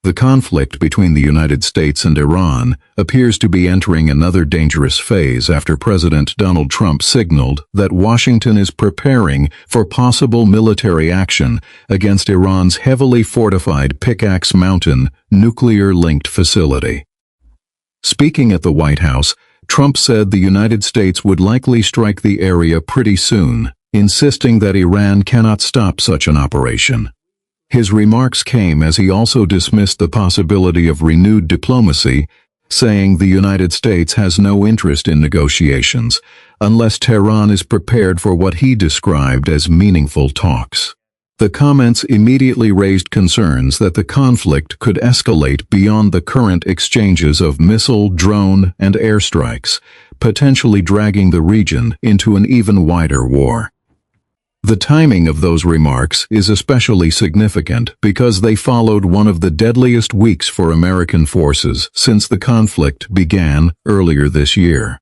The conflict between the United States and Iran appears to be entering another dangerous phase after President Donald Trump signaled that Washington is preparing for possible military action against Iran's heavily fortified Pickaxe Mountain nuclear-linked facility. Speaking at the White House, Trump said the United States would likely strike the area pretty soon, insisting that Iran cannot stop such an operation. His remarks came as he also dismissed the possibility of renewed diplomacy, saying the United States has no interest in negotiations unless Tehran is prepared for what he described as meaningful talks. The comments immediately raised concerns that the conflict could escalate beyond the current exchanges of missile, drone, and airstrikes, potentially dragging the region into an even wider war. The timing of those remarks is especially significant because they followed one of the deadliest weeks for American forces since the conflict began earlier this year.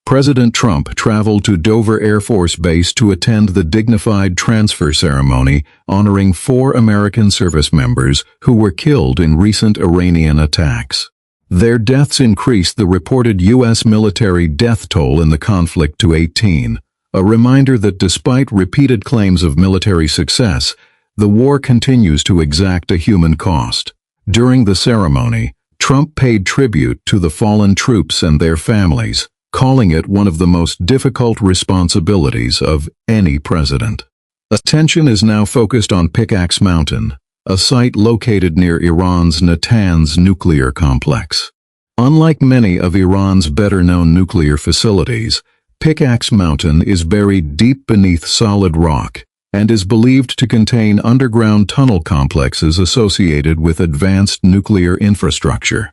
President Trump traveled to Dover Air Force Base to attend the dignified transfer ceremony honoring 4 American service members who were killed in recent Iranian attacks. Their deaths increased the reported U.S. military death toll in the conflict to 18. A reminder that despite repeated claims of military success, the war continues to exact a human cost. During the ceremony, Trump paid tribute to the fallen troops and their families, calling it one of the most difficult responsibilities of any president. Attention is now focused on Pickaxe Mountain, a site located near Iran's Natanz nuclear complex. Unlike many of Iran's better-known nuclear facilities, Pickaxe Mountain is buried deep beneath solid rock and is believed to contain underground tunnel complexes associated with advanced nuclear infrastructure.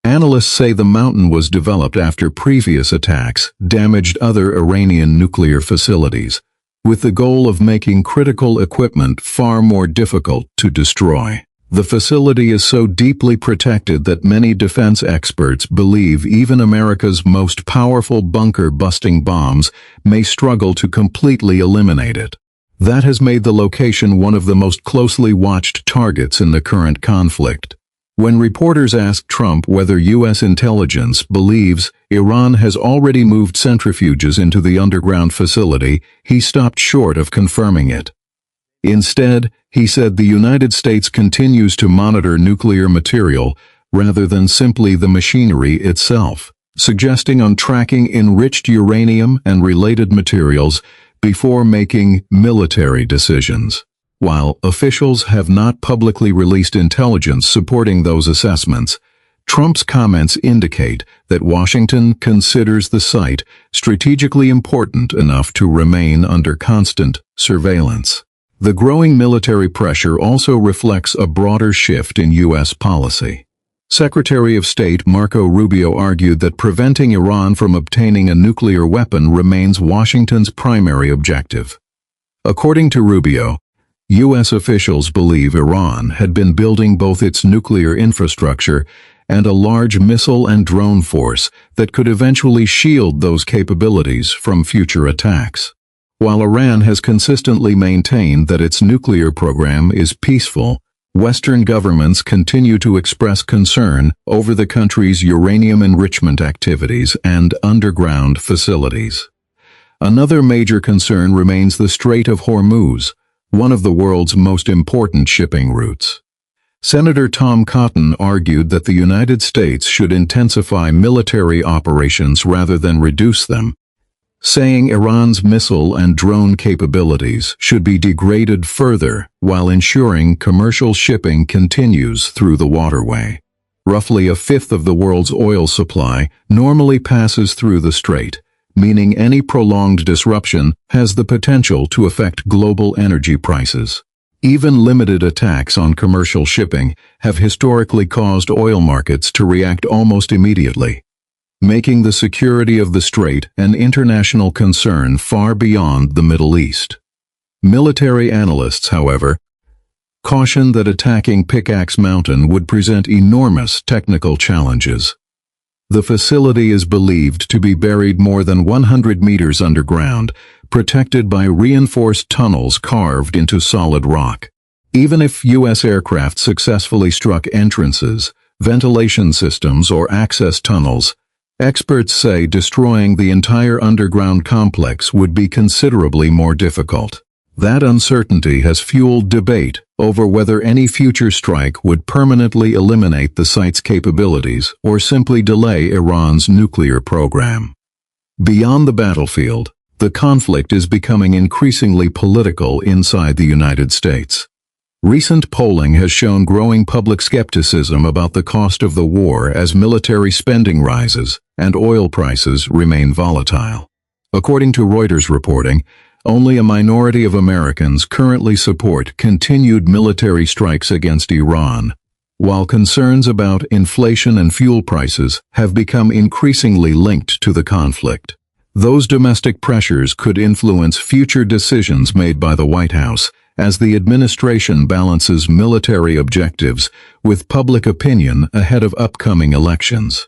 Analysts say the mountain was developed after previous attacks damaged other Iranian nuclear facilities, with the goal of making critical equipment far more difficult to destroy. The facility is so deeply protected that many defense experts believe even America's most powerful bunker-busting bombs may struggle to completely eliminate it. That has made the location one of the most closely watched targets in the current conflict. When reporters asked Trump whether U.S. intelligence believes Iran has already moved centrifuges into the underground facility, he stopped short of confirming it. Instead, he said the United States continues to monitor nuclear material rather than simply the machinery itself, suggesting on tracking enriched uranium and related materials before making military decisions. While officials have not publicly released intelligence supporting those assessments, Trump's comments indicate that Washington considers the site strategically important enough to remain under constant surveillance. The growing military pressure also reflects a broader shift in U.S. policy. Secretary of State Marco Rubio argued that preventing Iran from obtaining a nuclear weapon remains Washington's primary objective. According to Rubio, U.S. officials believe Iran had been building both its nuclear infrastructure and a large missile and drone force that could eventually shield those capabilities from future attacks. While Iran has consistently maintained that its nuclear program is peaceful, Western governments continue to express concern over the country's uranium enrichment activities and underground facilities. Another major concern remains the Strait of Hormuz, one of the world's most important shipping routes. Senator Tom Cotton argued that the United States should intensify military operations rather than reduce them, saying Iran's missile and drone capabilities should be degraded further while ensuring commercial shipping continues through the waterway. Roughly a fifth of the world's oil supply normally passes through the strait, meaning any prolonged disruption has the potential to affect global energy prices. Even limited attacks on commercial shipping have historically caused oil markets to react almost immediately, making the security of the strait an international concern far beyond the Middle East. Military analysts, however, caution that attacking Pickaxe Mountain would present enormous technical challenges. The facility is believed to be buried more than 100 meters underground, protected by reinforced tunnels carved into solid rock. Even if U.S. aircraft successfully struck entrances, ventilation systems, or access tunnels, experts say destroying the entire underground complex would be considerably more difficult. That uncertainty has fueled debate over whether any future strike would permanently eliminate the site's capabilities or simply delay Iran's nuclear program. Beyond the battlefield, the conflict is becoming increasingly political inside the United States. Recent polling has shown growing public skepticism about the cost of the war as military spending rises and oil prices remain volatile. According to Reuters reporting, only a minority of Americans currently support continued military strikes against Iran, while concerns about inflation and fuel prices have become increasingly linked to the conflict. Those domestic pressures could influence future decisions made by the White House as the administration balances military objectives with public opinion ahead of upcoming elections.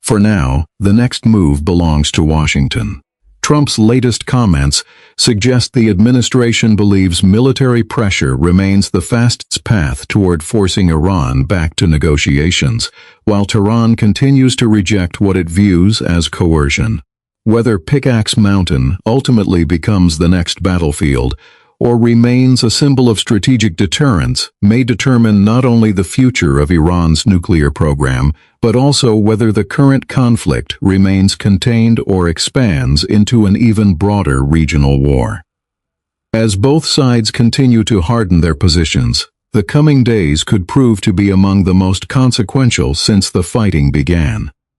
For now, the next move belongs to Washington. Trump's latest comments suggest the administration believes military pressure remains the fastest path toward forcing Iran back to negotiations, while Tehran continues to reject what it views as coercion. Whether Pickaxe Mountain ultimately becomes the next battlefield or remains a symbol of strategic deterrence may determine not only the future of Iran's nuclear program, but also whether the current conflict remains contained or expands into an even broader regional war. As both sides continue to harden their positions, the coming days could prove to be among the most consequential since the fighting began.